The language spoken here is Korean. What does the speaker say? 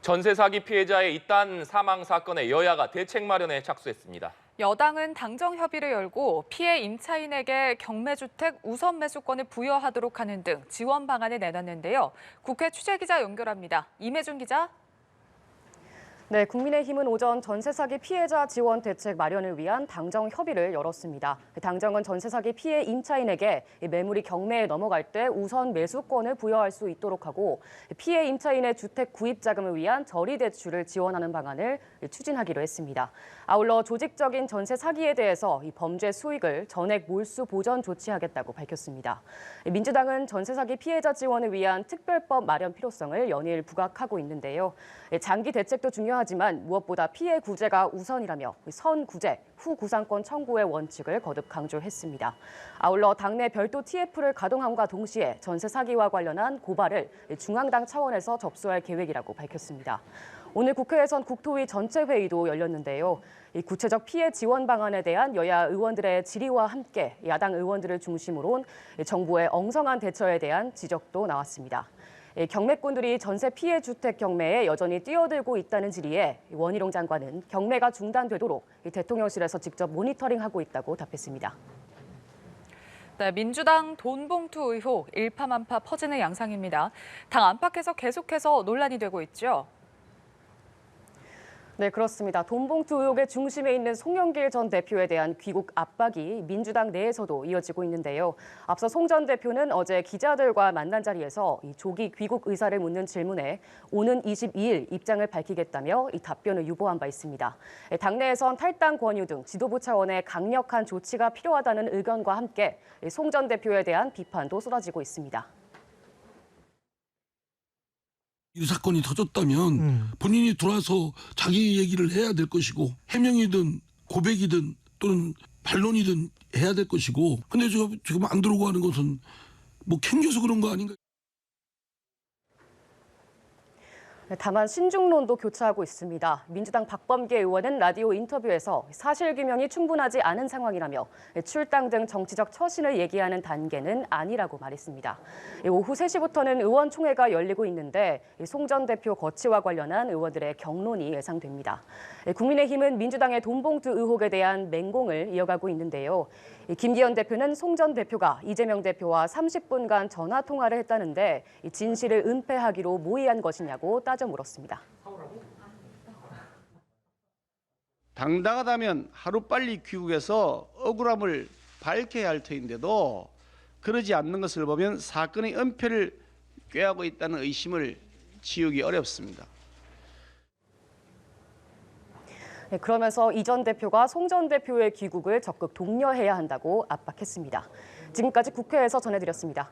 전세 사기 피해자의 잇단 사망 사건에 여야가 대책 마련에 착수했습니다. 여당은 당정 협의를 열고 피해 임차인에게 경매주택 우선 매수권을 부여하도록 하는 등 지원 방안을 내놨는데요. 국회 취재기자 연결합니다. 임혜준 기자. 네, 국민의힘은 오전 전세 사기 피해자 지원 대책 마련을 위한 당정 협의를 열었습니다. 당정은 전세 사기 피해 임차인에게 매물이 경매에 넘어갈 때 우선 매수권을 부여할 수 있도록 하고 피해 임차인의 주택 구입 자금을 위한 저리 대출을 지원하는 방안을 추진하기로 했습니다. 아울러 조직적인 전세 사기에 대해서 이 범죄 수익을 전액 몰수 보전 조치하겠다고 밝혔습니다. 민주당은 전세 사기 피해자 지원을 위한 특별법 마련 필요성을 연일 부각하고 있는데요. 장기 대책도 중요하지만 무엇보다 피해 구제가 우선이라며 선구제, 후구상권 청구의 원칙을 거듭 강조했습니다. 아울러 당내 별도 TF를 가동함과 동시에 전세 사기와 관련한 고발을 중앙당 차원에서 접수할 계획이라고 밝혔습니다. 오늘 국회에선 국토위 전체 회의도 열렸는데요. 이 구체적 피해 지원 방안에 대한 여야 의원들의 질의와 함께 야당 의원들을 중심으로 정부의 엉성한 대처에 대한 지적도 나왔습니다. 경매꾼들이 전세 피해 주택 경매에 여전히 뛰어들고 있다는 질의에 원희룡 장관은 경매가 중단되도록 대통령실에서 직접 모니터링하고 있다고 답했습니다. 네, 민주당 돈봉투 의혹 일파만파 퍼지는 양상입니다. 당 안팎에서 계속해서 논란이 되고 있죠. 네, 그렇습니다. 돈봉투 의혹의 중심에 있는 송영길 전 대표에 대한 귀국 압박이 민주당 내에서도 이어지고 있는데요. 앞서 송 전 대표는 어제 기자들과 만난 자리에서 이 조기 귀국 의사를 묻는 질문에 오는 22일 입장을 밝히겠다며 이 답변을 유보한 바 있습니다. 당내에선 탈당 권유 등 지도부 차원의 강력한 조치가 필요하다는 의견과 함께 송 전 대표에 대한 비판도 쏟아지고 있습니다. 이 사건이 터졌다면 본인이 돌아서 자기 얘기를 해야 될 것이고 해명이든 고백이든 또는 반론이든 해야 될 것이고 근데 지금 안 들어오고 하는 것은 뭐 캥겨서 그런 거 아닌가? 다만 신중론도 교차하고 있습니다. 민주당 박범계 의원은 라디오 인터뷰에서 사실규명이 충분하지 않은 상황이라며 출당 등 정치적 처신을 얘기하는 단계는 아니라고 말했습니다. 오후 3시부터는 의원총회가 열리고 있는데 송 전 대표 거취와 관련한 의원들의 격론이 예상됩니다. 국민의힘은 민주당의 돈봉투 의혹에 대한 맹공을 이어가고 있는데요. 김기현 대표는 송 전 대표가 이재명 대표와 30분간 전화 통화를 했다는데 진실을 은폐하기로 모의한 것이냐고 따져 물었습니다. 당당하다면 하루빨리 귀국해서 억울함을 밝혀야 할 터인데도 그러지 않는 것을 보면 사건의 은폐를 꾀하고 있다는 의심을 지우기 어렵습니다. 네, 그러면서 이 전 대표가 송 전 대표의 귀국을 적극 독려해야 한다고 압박했습니다. 지금까지 국회에서 전해드렸습니다.